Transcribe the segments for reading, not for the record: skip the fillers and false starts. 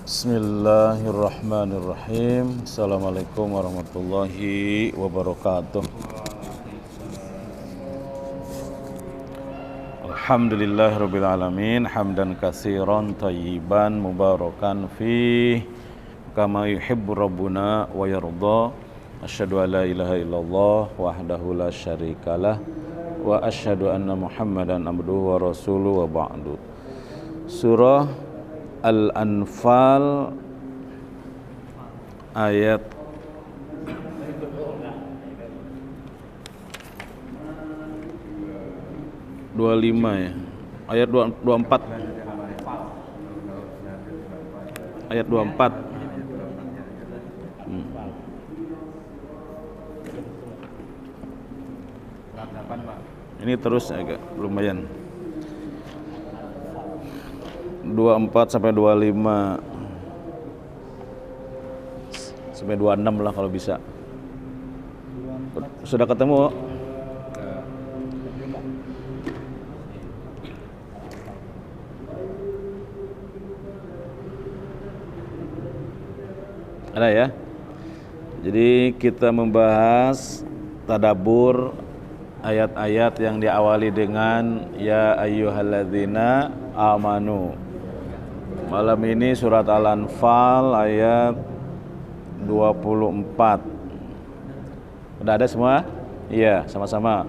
Bismillahirrahmanirrahim. Assalamualaikum warahmatullahi wabarakatuh. Alhamdulillahirabbil alamin, hamdan katsiran thayyiban mubarakan fih kama yuhibbu rabbuna wa yarda. Asyhadu an la ilaha illallah wahdahu la syarikalah wa asyhadu anna Muhammadan abduhu wa rasuluhu wa ba'du. Surah Al-Anfal ayat 25 ya. Ayat 24. Ayat 24. Ini terus agak lumayan. 24 sampai 25 sampai 26 lah kalau bisa. Sudah ketemu? Ada ya? Jadi kita membahas tadabbur ayat-ayat yang diawali dengan ya ayyuhalladzina amanu. Malam ini surat Al-Anfal ayat 24. Udah ada semua? Iya, sama-sama.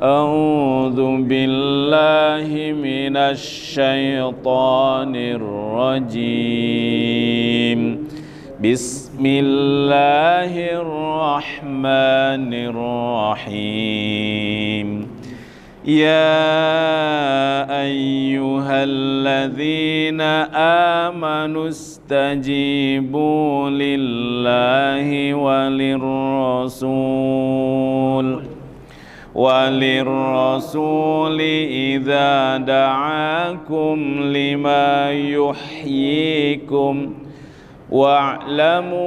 A'udzu billahi minasy syaithanir rajim. Bismillahirrahmanirrahim. Ya ayyuhalladzina amanu istajibu lillahi walirrasuli idza da'akum lima yuhyikum wa'lamu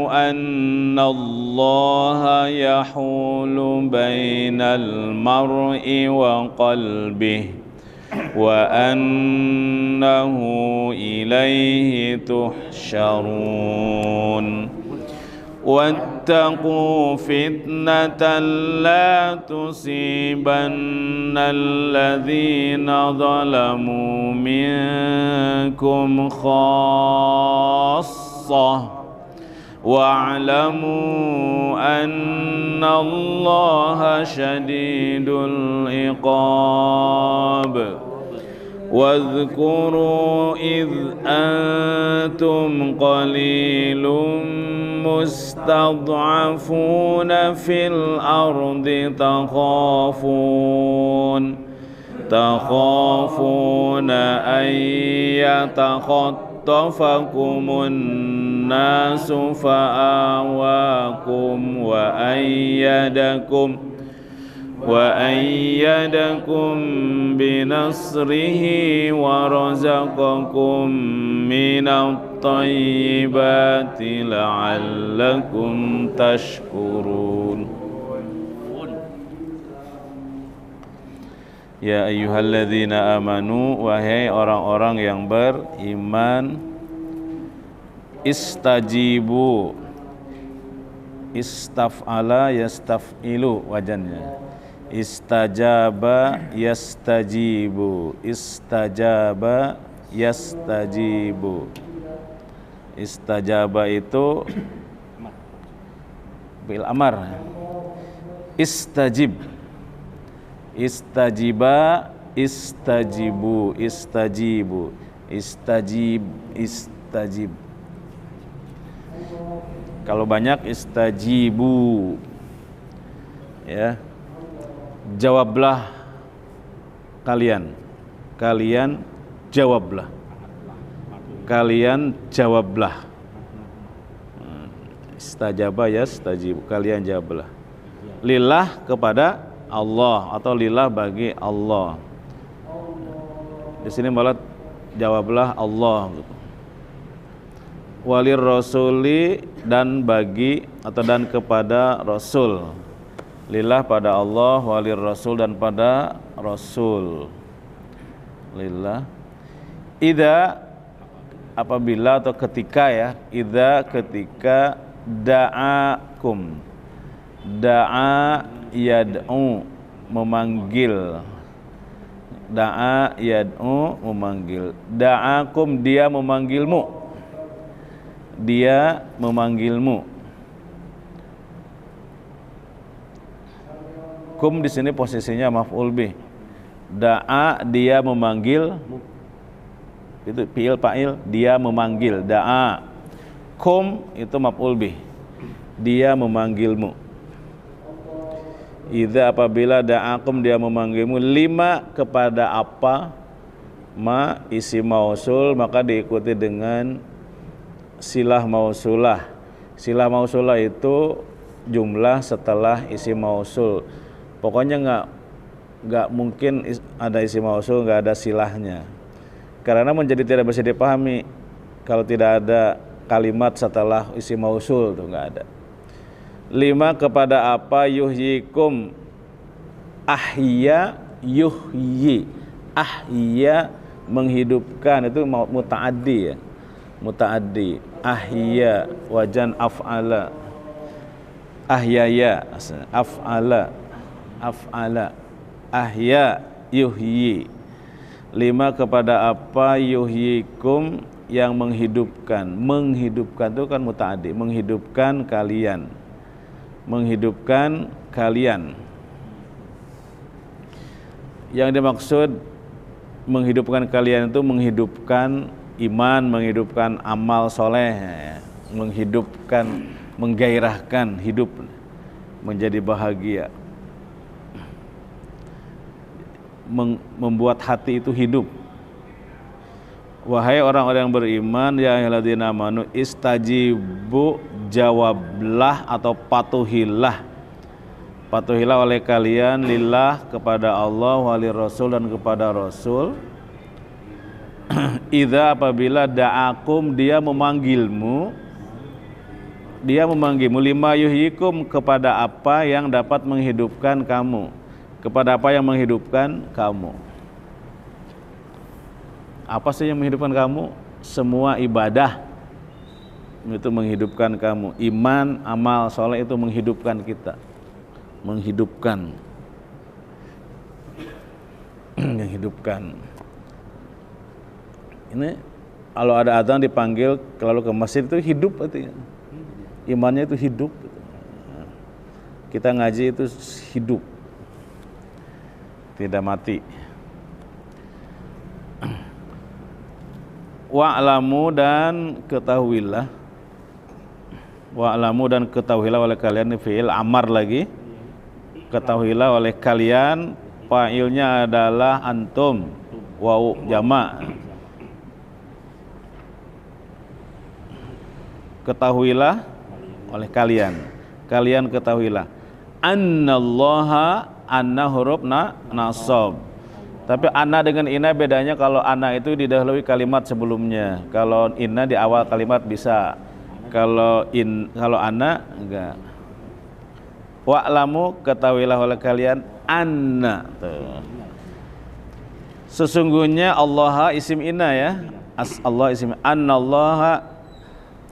annallaha yahulu bainal mar'i wa qalbihi wa annahu ilaihi tuhsyarun. Wattaqu fitnatan la tusibanna alladhina zalamu minkum khassah wa'lamu anna allaha syadidul iqab. واذكروا إذ أنتم قليل مستضعفون في الأرض تخافون أن يتخطفكم الناس فآواكم وأيدكم بنصره ورزقكم من الطيبات لعلكم تشكرون. Ya ayyuhalladzina amanu, wahai orang-orang yang beriman, istajibu, istaf'ala yastaf'ilu wajannya. Istajaba yastajibu, istajaba yastajibu. Istajaba itu bil amar. Istajib, istajiba, istajibu, istajibu, istajib, istajib. Kalau banyak istajibu, ya, jawablah kalian, kalian jawablah, kalian jawablah. Istajaba yastajibu, kalian jawablah. Lillah kepada Allah atau lillah bagi Allah. Di sini malah jawablah Allah. Walir rasuli, dan bagi atau dan kepada Rasul. Lillah pada Allah, walir rasul dan pada Rasul. Lillah. Idza apabila atau ketika ya, idza ketika da'akum, da'a yad'u memanggil, da'a yad'u memanggil, da'akum dia memanggilmu, dia memanggilmu. Kum di sini posisinya maf'ul bih. Da'a dia memanggil, itu fi'il fa'il, dia memanggil. Da'a. Kum itu maf'ul bih. Dia memanggilmu. Idza apabila da'akum dia memanggilmu, lima kepada apa, ma isi mausul maka diikuti dengan silah mausulah. Silah mausulah itu jumlah setelah isi mausul. Pokoknya nggak mungkin ada isi mausul nggak ada silahnya, karena menjadi tidak bisa dipahami kalau tidak ada kalimat setelah isi mausul, tuh nggak ada. Lima kepada apa, yuhyikum, ahya yuhyi, ahya menghidupkan, itu mutaaddi ya, mutaaddi, ahya wajan af'ala, ahyaya af'ala, af'ala, ahya yuhyi. Lima kepada apa, yuhyikum yang menghidupkan. Menghidupkan itu kan mutaaddi, menghidupkan kalian, menghidupkan kalian. Yang dimaksud menghidupkan kalian itu menghidupkan iman, menghidupkan amal soleh, menghidupkan, menggairahkan hidup menjadi bahagia, membuat hati itu hidup. Wahai orang-orang yang beriman, ya ayyuhalladzina amanu istajibu, jawablah atau patuhilah, patuhilah oleh kalian, lillah kepada Allah, wali rasul dan kepada rasul. Idza apabila da'akum dia memanggilmu, dia memanggilmu, lima yuhyikum kepada apa yang dapat menghidupkan kamu, kepada apa yang menghidupkan kamu. Apa sih yang menghidupkan kamu? Semua ibadah itu menghidupkan kamu. Iman, amal, soleh itu menghidupkan kita, menghidupkan, menghidupkan. Ini kalau ada adzan dipanggil kalau ke masjid itu hidup artinya. Imannya itu hidup. Kita ngaji itu hidup, tidak mati. Wa'lamu dan ketahuilah, wa'lamu dan ketahuilah oleh kalian, ini fi'il amar lagi. Ketahuilah oleh kalian, fa'ilnya adalah antum, wa'u jama'. Ketahuilah oleh kalian, kalian ketahuilah. Annallaha, anna huruf nasab. Tapi anna dengan inna bedanya, kalau anna itu didahului kalimat sebelumnya. Kalau inna di awal kalimat bisa. Kalau anna enggak. Wa'lamu ketahuilah oleh kalian, anna. Tuh. Sesungguhnya Allah isim inna ya. Allah isim, annallaha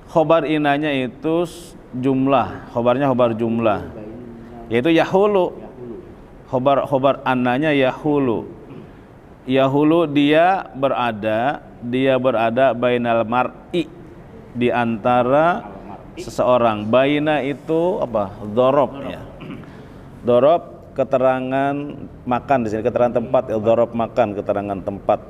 khobar inanya itu jumlah, khobarnya khobar jumlah, yaitu yahulu. Khobar annanya yahulu. Yahulu dia berada bainal mar'i, di antara seseorang. Baina itu apa? Dzarab ya. Dzarab keterangan makan, di sini keterangan tempat ya, dzarab makan, keterangan tempat.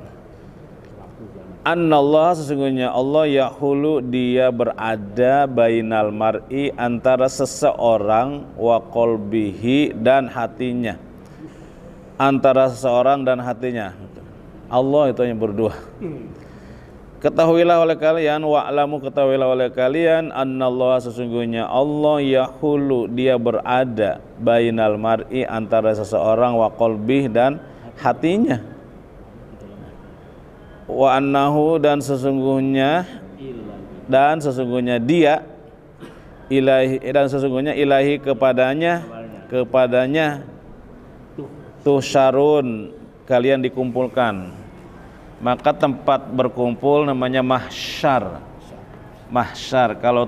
Annallah sesungguhnya Allah yahulu dia berada bainal mar'i antara seseorang wa qalbihi dan hatinya. Antara seseorang dan hatinya. Allah itu yang berdua. Ketahuilah oleh kalian, wa'lamu ketahuilah oleh kalian, annallaha sesungguhnya Allah yahulu dia berada bainal mar'i antara seseorang wa qalbih dan hatinya. Wa annahu dan sesungguhnya dia ilahi, dan sesungguhnya ilahi kepadanya tuhsyarun kalian dikumpulkan. maka tempat berkumpul namanya mahsyar. Mahsyar. Kalau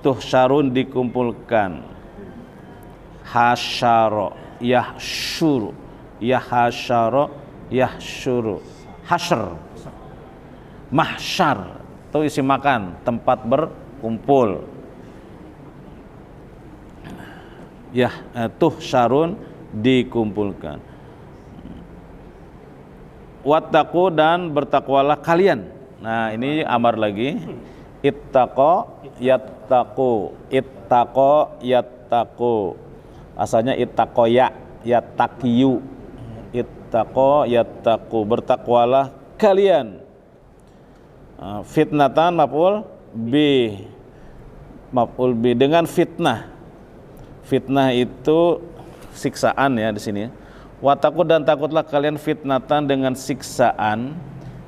tuhsyarun dikumpulkan. Hasyara, yahsyuru, yahsyara, yahsyuru. Hasyr. Mahsyar itu isi makan, tempat berkumpul. Ya, tuhsyarun dikumpulkan. Wattaqu dan bertakwalah kalian. Nah, ini amar lagi. Ittaqa yattaqu. Ittaqa yattaqu. Asalnya ittaqoya yattaqiyu. Ittaqa yattaqu. Bertakwalah kalian. Fitnatan maf'ul bi dengan fitnah. Fitnah itu siksaan ya di sini. Wattaqu dan takutlah kalian fitnatan dengan siksaan.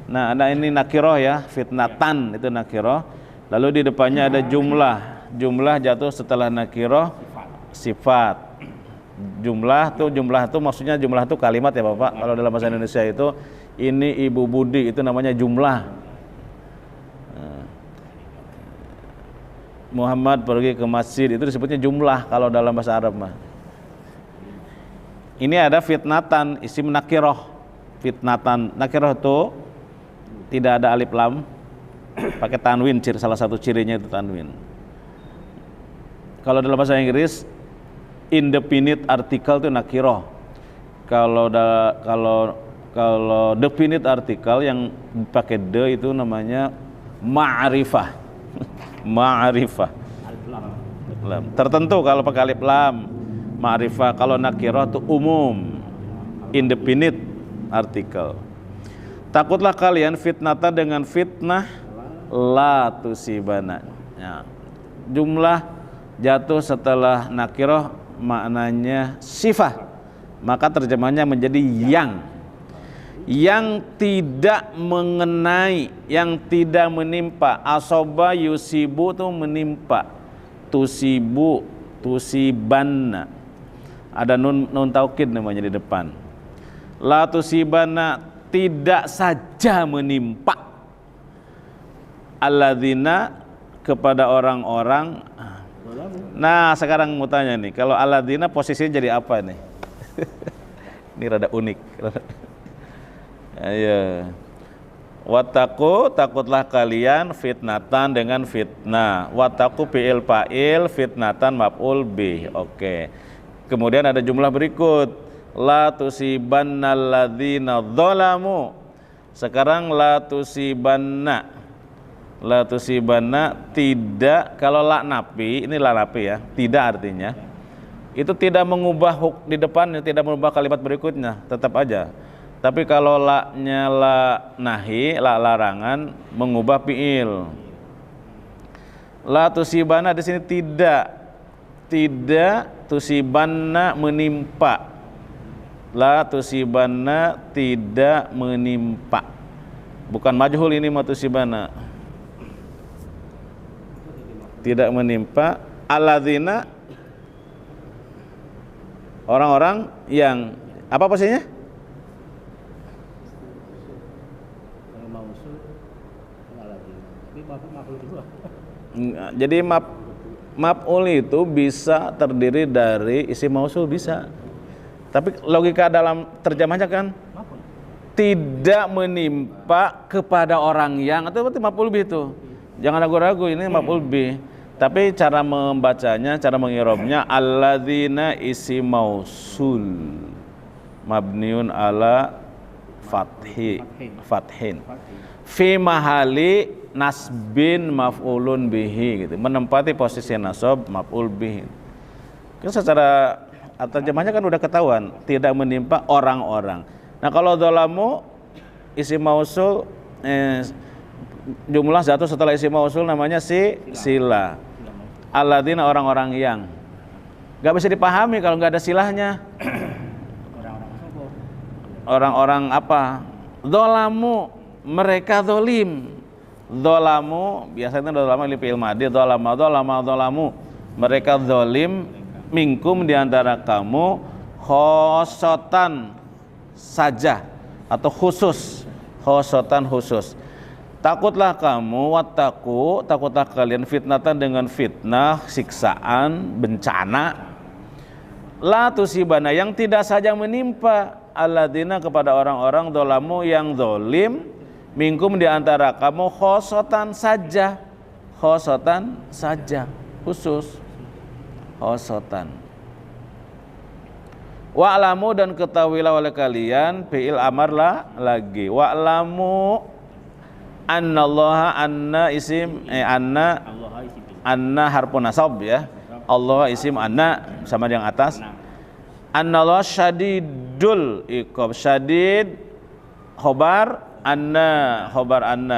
Nah, ada ini nakiroh ya, fitnatan itu nakiroh. Lalu di depannya ada jumlah. Jumlah jatuh setelah nakiroh sifat. Jumlah tuh maksudnya jumlah itu kalimat ya Bapak. Kalau dalam bahasa Indonesia itu ini Ibu Budi itu namanya jumlah. Muhammad pergi ke masjid itu disebutnya jumlah kalau dalam bahasa Arab mah. Ini ada fitnatan isim nakiroh. Fitnatan nakiroh itu tidak ada alif lam, pakai tanwin, salah satu cirinya itu tanwin. Kalau dalam bahasa Inggris indefinite article itu nakiroh. Kalau definite article yang pakai de itu namanya ma'rifah. Ma'rifah. Tertentu kalau pakai alif lam. Ma'rifah. Kalau nakirah itu umum, indefinite article. Takutlah kalian fitnata dengan fitnah la tusibana. Ya. Jumlah jatuh setelah nakirah maknanya sifah. Maka terjemahnya menjadi yang tidak mengenai, yang tidak menimpa. Asoba yusibu itu menimpa. Tusibu, tusibanna. Ada nun taukid namanya di depan. La tusibanna tidak saja menimpa. Alladzina kepada orang-orang. Nah, sekarang mau tanya nih, kalau alladzina posisinya jadi apa nih? Ini rada unik. Ayo. Wattaqu takutlah kalian fitnatan dengan fitnah. Wattaqu fi'il fa'il, fitnatan maf'ul bih. Oke. Kemudian ada jumlah berikut. La tusibannal ladzina dzalamu. Sekarang la tusibanna. La tusibanna tidak, kalau la nafi, ini la nafi ya, tidak artinya. Itu tidak mengubah di depannya, tidak mengubah kalimat berikutnya, tetap aja. Tapi kalau la-nya la nahi, la larangan, mengubah fi'il. La tusibana di sini tidak tusibanna menimpa. La tusibanna tidak menimpa. Bukan majhul ini ma tusibana. Tidak menimpa alladzina orang-orang yang apa posisinya? Jadi maf'ul itu bisa terdiri dari isim mausul bisa. Tapi logika dalam terjemahnya kan tidak menimpa kepada orang yang, atau berarti maf'ul bih itu. Jangan ragu-ragu, ini maf'ul bih. Tapi cara membacanya, cara mengirobnya alladzina isim mausul mabniun ala fathin fi mahali nasbin maf'ulun bihi gitu, menempati posisi nasab maf'ul bihi. Kan secara terjemahnya kan udah ketahuan, tidak menimpa orang-orang. Nah, kalau dzalamu isim mausul jumlah jatuh setelah isim mausul namanya sila. Alladzina orang-orang yang. Enggak bisa dipahami kalau enggak ada silahnya. Orang-orang apa? Dzalamu, mereka zalim. Dzalamu biasanya dzalamu li fi'il madhi, dzalamu. Mereka zalim minkum di antara kamu khosotan saja atau khusus, khosotan khusus. Takutlah kamu, wattaqu, takutlah kalian fitnatan dengan fitnah, siksaan, bencana. La tusibana, yang tidak saja menimpa alladzina kepada orang-orang dzalamu yang zalim, minkum di antara kamu khosotan saja, khusus, khosotan. Wa'lamu, dan ketahuilah oleh kalian, fi'il amar lah lagi. Wa'lamu annallaha, anna isim anna harfun nasab ya. Allah isim anna sama yang atas. Annallaha syadidul iqab, syadid khobar anna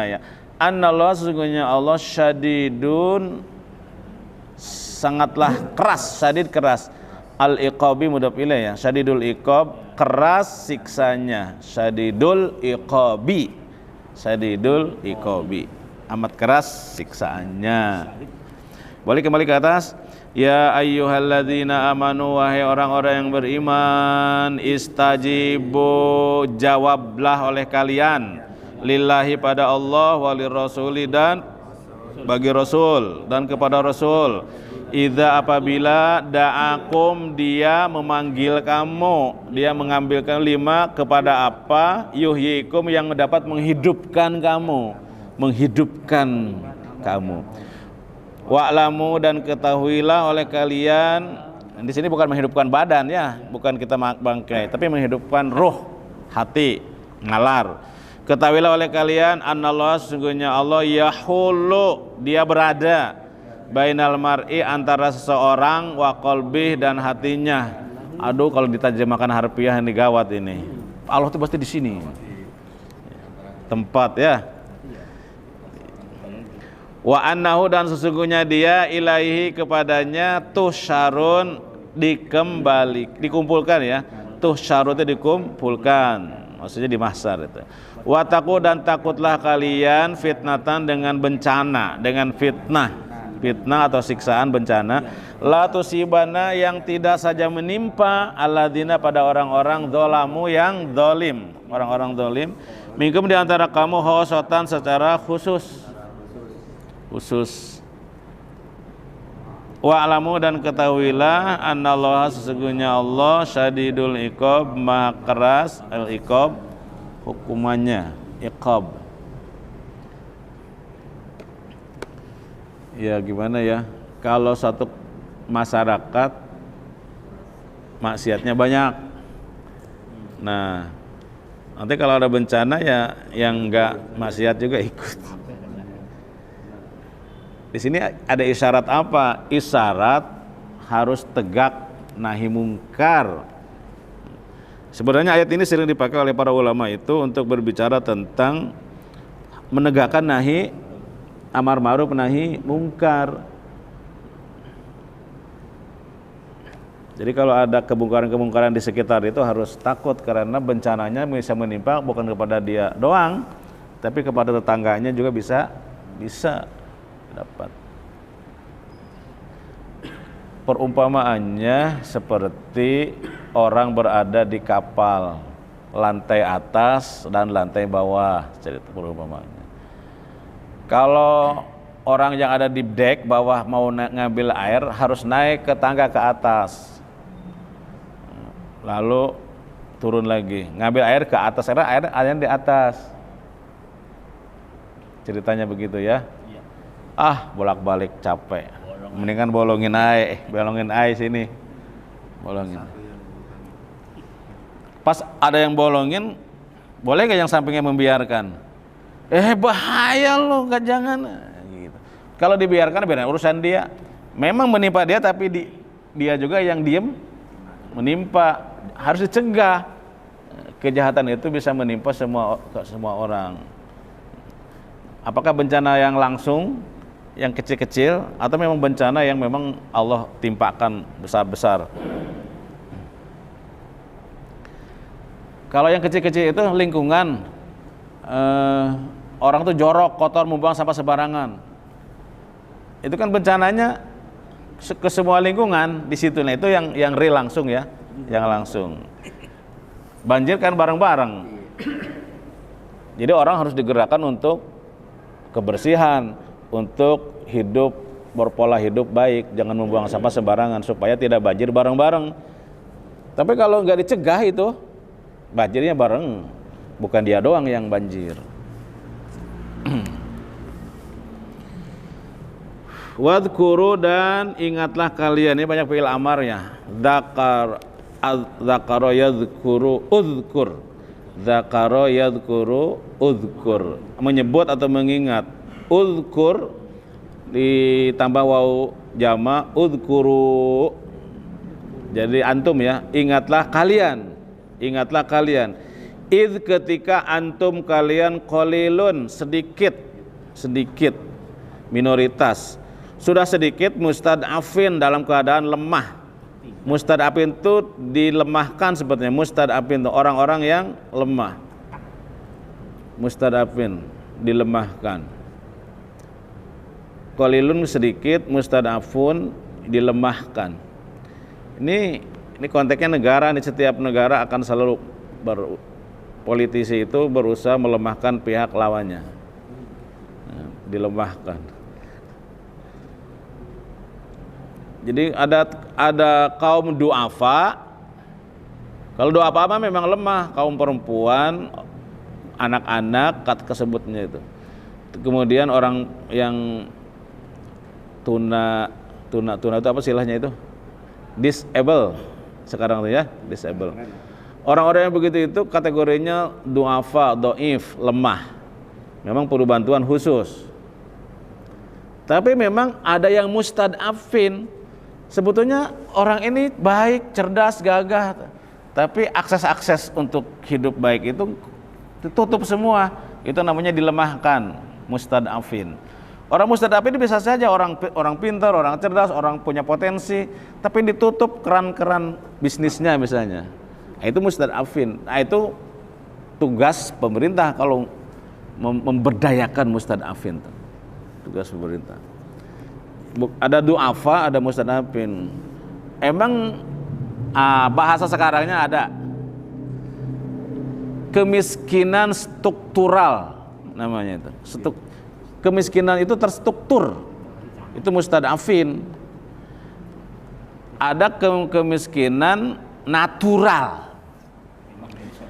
ya. Annallaha, sesungguhnya Allah syadidun sangatlah keras, syadid keras. Al-iqabi mudhaf ilaih ya, syadidul iqab, keras siksanya. Syadidul iqabi, amat keras siksaannya. Boleh kembali ke atas. Ya ayyuhalladzina amanu, wahai orang-orang yang beriman, istajibu, jawablah oleh kalian, lillahi pada Allah, walirrasuli, dan bagi Rasul dan kepada Rasul. Idza, apabila da'akum, dia memanggil kamu, dia mengambilkan lima kepada apa, yuhyikum, yang dapat menghidupkan kamu. Wa'lamu, dan ketahuilah oleh kalian, di sini bukan menghidupkan badan ya, bukan kita bangkai, tapi menghidupkan ruh, hati, nalar. Ketahuilah oleh kalian, anallah, sesungguhnya Allah, yahulu, dia berada, bainal mar'i, antara seseorang, wa qalbih, dan hatinya. Aduh, kalau diterjemahkan harfiah ini gawat ini. Allah itu pasti di sini. Tempat ya. Wa annahu, dan sesungguhnya dia, ilaihi, kepadanya, tusyarun, dikumpulkan ya. Tusyarun itu dikumpulkan, maksudnya di mahsyar itu. Wa taqu, dan takutlah kalian, fitnatan, dengan bencana, dengan fitnah atau siksaan, bencana. La tusibana, yang tidak saja menimpa, alladzina, pada orang-orang dzalamu, yang zalim, orang-orang zalim, minkum, di antara kamu, khosotan, secara khusus. Wa'lamu, dan ketahuilah, annallaha, sesungguhnya Allah, syadidul iqab, maha keras al-iqab, hukumannya, iqab. Ya gimana ya, kalau satu masyarakat maksiatnya banyak, nah nanti kalau ada bencana ya yang enggak maksiat juga ikut. Di sini ada isyarat apa? Isyarat harus tegak nahi mungkar. Sebenarnya ayat ini sering dipakai oleh para ulama itu untuk berbicara tentang menegakkan nahi amar ma'ruf nahi mungkar. Jadi kalau ada kemungkaran-kemungkaran di sekitar itu harus takut, karena bencananya bisa menimpa bukan kepada dia doang, tapi kepada tetangganya juga bisa dapat. Perumpamaannya seperti orang berada di kapal, lantai atas dan lantai bawah, cerita perumpamaannya. Kalau orang yang ada di dek bawah mau ngambil air harus naik ke tangga ke atas, lalu turun lagi ngambil air ke atas, karena air di atas. Ceritanya begitu ya. Bolak-balik capek, mendingan bolongin air sini, bolongin. Pas ada yang bolongin, boleh nggak yang sampingnya membiarkan? Bahaya lo, nggak, jangan gitu. Kalau dibiarkan biar urusan dia. Memang menimpa dia, tapi dia juga yang diem menimpa. Harus dicegah. Kejahatan itu bisa menimpa semua orang. Apakah bencana yang langsung, yang kecil-kecil, atau memang bencana yang memang Allah timpakan besar-besar? Kalau yang kecil-kecil itu lingkungan, orang tuh jorok, kotor, membuang sampah sembarangan, itu kan bencananya ke semua lingkungan di situ. Nah itu yang real langsung ya, yang langsung. Banjir kan bareng-bareng, Jadi orang harus digerakkan untuk kebersihan, untuk hidup berpola hidup baik, jangan membuang sampah sembarangan supaya tidak banjir bareng-bareng. Tapi kalau nggak dicegah itu banjirnya bareng, bukan dia doang yang banjir. Wadhkuru, dan ingatlah kalian, ini banyak fi'il amarnya. Dzakara yadhkuru udhkur. Dzakara yadhkuru udhkur, menyebut atau mengingat. Udhkur ditambah waw jama, udhkuru. Jadi antum ya, ingatlah kalian. Ingatlah kalian. Idh, ketika antum kalian qalilun, sedikit minoritas. Sudah sedikit mustad'afin, dalam keadaan lemah. Mustad'afin itu dilemahkan sebetulnya. Mustad'afin itu orang-orang yang lemah. Mustad'afin dilemahkan. Qalilun sedikit, mustad'afun dilemahkan. Ini konteksnya negara. Di setiap negara akan selalu politisi itu berusaha melemahkan pihak lawannya. Nah, dilemahkan. Jadi ada kaum du'afa. Kalau du'afa apa memang lemah, kaum perempuan, anak-anak kesebutnya itu. Kemudian orang yang tuna itu apa istilahnya itu? Disable sekarang tuh ya, disable. Orang-orang yang begitu itu kategorinya du'afa, do'if, lemah. Memang perlu bantuan khusus. Tapi memang ada yang mustad'afin. Sebetulnya orang ini baik, cerdas, gagah, tapi akses untuk hidup baik itu ditutup semua. Itu namanya dilemahkan, mustad'afin. Orang mustad'afin bisa saja orang pintar, orang cerdas, orang punya potensi, tapi ditutup keran-keran bisnisnya misalnya. Nah, itu mustad'afin. Nah, itu tugas pemerintah kalau memberdayakan mustad'afin. Tugas pemerintah. Ada du'afa, ada mustad'afin. Emang bahasa sekarangnya ada kemiskinan struktural namanya itu. Kemiskinan itu terstruktur. Itu mustad'afin. Ada kemiskinan natural.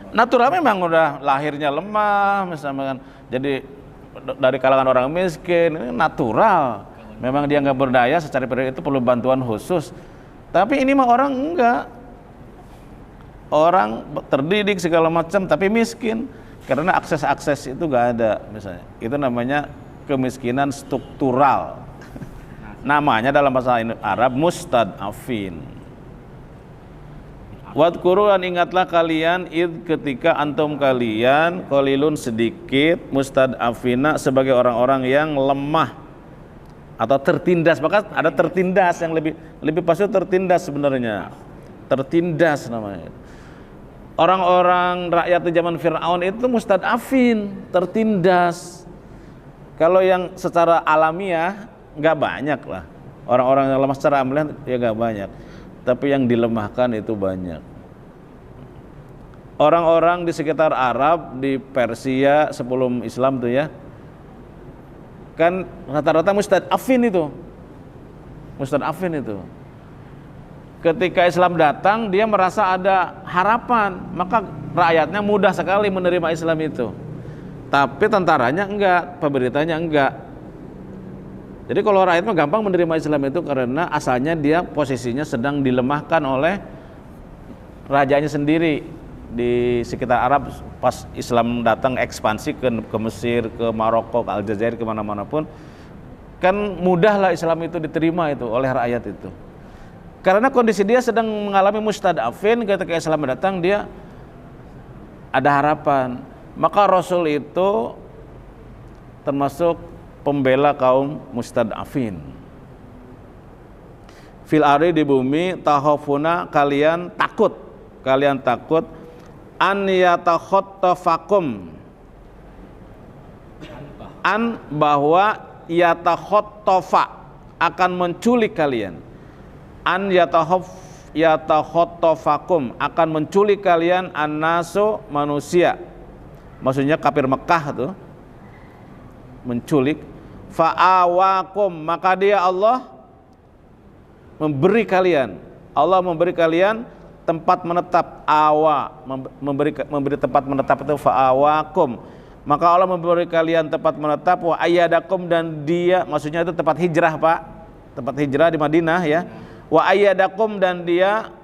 Natural memang udah lahirnya lemah misalnya. Jadi dari kalangan orang miskin, ini natural. Memang dia nggak berdaya, secara periode itu perlu bantuan khusus. Tapi ini mah orang enggak. Orang terdidik segala macam tapi miskin karena akses itu nggak ada misalnya. Itu namanya kemiskinan struktural. Namanya dalam bahasa Arab mustad'afin. Wadhkuru, dan ingatlah kalian id, ketika antum kalian qalilun sedikit, mustad'afina sebagai orang-orang yang lemah atau tertindas. Maka ada tertindas yang lebih pasti tertindas sebenarnya. Tertindas namanya. Orang-orang rakyat di zaman Fir'aun itu mustad'afin, tertindas. Kalau yang secara alamiah nggak banyak lah. Orang-orang yang lemah secara alamiah ya nggak banyak. Tapi yang dilemahkan itu banyak. Orang-orang di sekitar Arab, di Persia sebelum Islam tuh ya, kan rata-rata mustad'afin itu. Ketika Islam datang, dia merasa ada harapan, maka rakyatnya mudah sekali menerima Islam itu. Tapi tentaranya enggak, pemerintahnya enggak. Jadi kalau rakyat mah gampang menerima Islam itu karena asalnya dia posisinya sedang dilemahkan oleh rajanya sendiri di sekitar Arab. Pas Islam datang ekspansi ke Mesir, ke Maroko, ke Aljazair, kemana-mana pun, kan mudahlah Islam itu diterima itu oleh rakyat itu. Karena kondisi dia sedang mengalami mustad'afin, ketika Islam datang dia ada harapan. Maka Rasul itu termasuk pembela kaum mustad'afin. Fil ardi, di bumi, tahafuna, kalian takut an yatakhottafakum, an bahwa yatakhottafa akan menculik kalian, an yatakhottafakum akan menculik kalian, annasu manusia, maksudnya kafir Mekah tuh menculik. Fa'awakum, maka dia Allah memberi kalian tempat menetap. Memberi tempat menetap itu fa'awakum, maka Allah memberi kalian tempat menetap. Wa ayyadakum, dan dia, maksudnya itu tempat hijrah Pak, tempat hijrah di Madinah ya. Wa ayyadakum, dan dia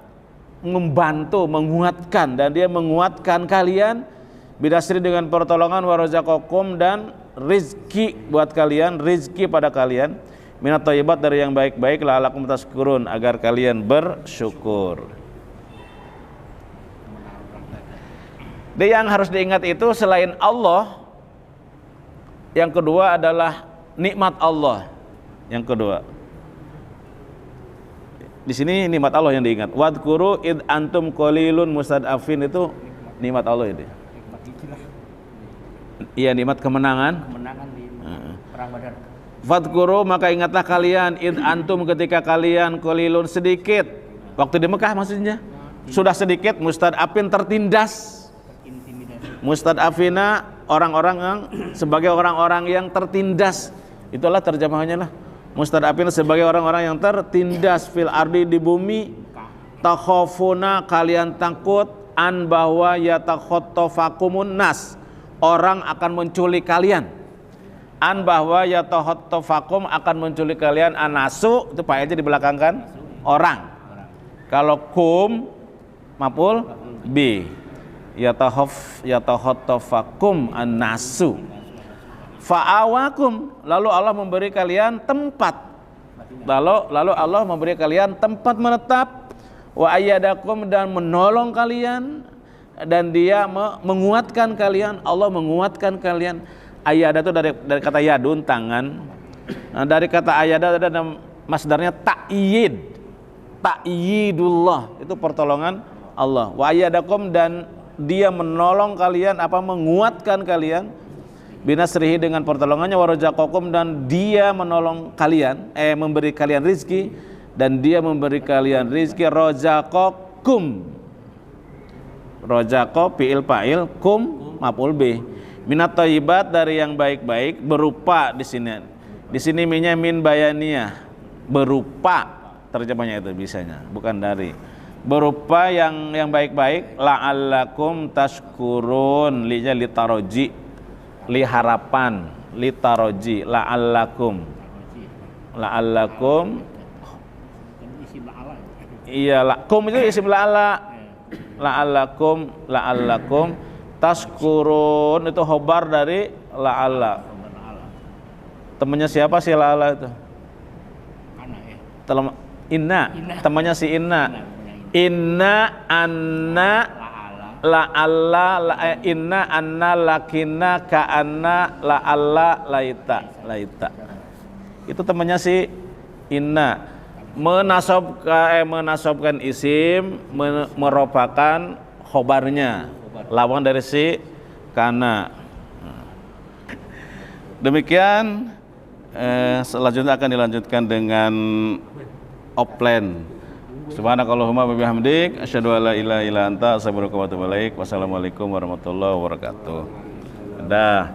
membantu, menguatkan, dan dia menguatkan kalian. Bidasri, dengan pertolongan. Wa razaqakum, dan rizki buat kalian, rizki pada kalian. Minat thayyibat, dari yang baik-baik. La'alakum tashkurun, agar kalian bersyukur. Dan yang harus diingat itu selain Allah, yang kedua adalah nikmat Allah. Yang kedua, di sini nikmat Allah yang diingat. Wadhkuru id antum qalilun mustad'afin, itu nikmat Allah ini. Iya, nikmat kemenangan di perang Badar. Fadhkuru, maka ingatlah kalian, id antum, ketika kalian qalilun, sedikit. Waktu di Mekah maksudnya. Sudah sedikit, mustad'afin, tertindas. Mustad'afina, orang-orang yang sebagai orang-orang yang tertindas. Itulah terjemahannya lah. Mustad'afin sebagai orang-orang yang tertindas fil ardi, di bumi. Takhafuna, kalian takut, an, bahwa yatakhotofakumun nas, orang akan menculik kalian. An, bahwa yatakhotofakum, akan menculik kalian. Anasu, itu Pak aja di belakang kan, orang. Kalau kum maf'ul bi, yatakhotofakum anasu. Fa'awakum, lalu Allah memberi kalian tempat. Lalu Allah memberi kalian tempat menetap. Wa ayyadakum, dan menolong kalian, dan dia menguatkan kalian. Allah menguatkan kalian. Ayyada itu dari kata yadun, tangan. Nah, dari kata ayyada ada masdarnya ta'yid, ta'yidullah, itu pertolongan Allah. Wa ayyadakum, dan dia menolong kalian, menguatkan kalian. Binasrihi, dengan pertolongannya. Wa razaqakum, dan dia menolong kalian, memberi kalian rizki, dan dia memberi kalian rizki. Razaqakum, razaqo fi'il fa'il, kum maf'ul bih. Minat thayyibat, dari yang baik-baik, berupa di sini. Di sini minnya min bayaniyah, berupa, terjemahnya itu bisanya, bukan dari. Berupa yang baik-baik. La'allakum tashkurun, linya litaroji, li harapan, litaroji. La'allakum, iya, lakum itu isim la'alla. La'allakum tashkurun, itu khobar dari la'alla. Temannya siapa sih la'alla itu? Inna, temannya si Inna. Inna anna la'alla, inna anna lakinna ka'anna la'alla laita. Itu temannya si Inna. Menasobkan isim, meropakan khobarnya, lawan dari si kana. Demikian. Selanjutnya akan dilanjutkan dengan offline. Subhanakallahumma wa bihamdik, asyhadu an la ilaha illa anta, astaghfiruka wa atubu ilaik. Wassalamualaikum warahmatullahi wabarakatuh. Dah.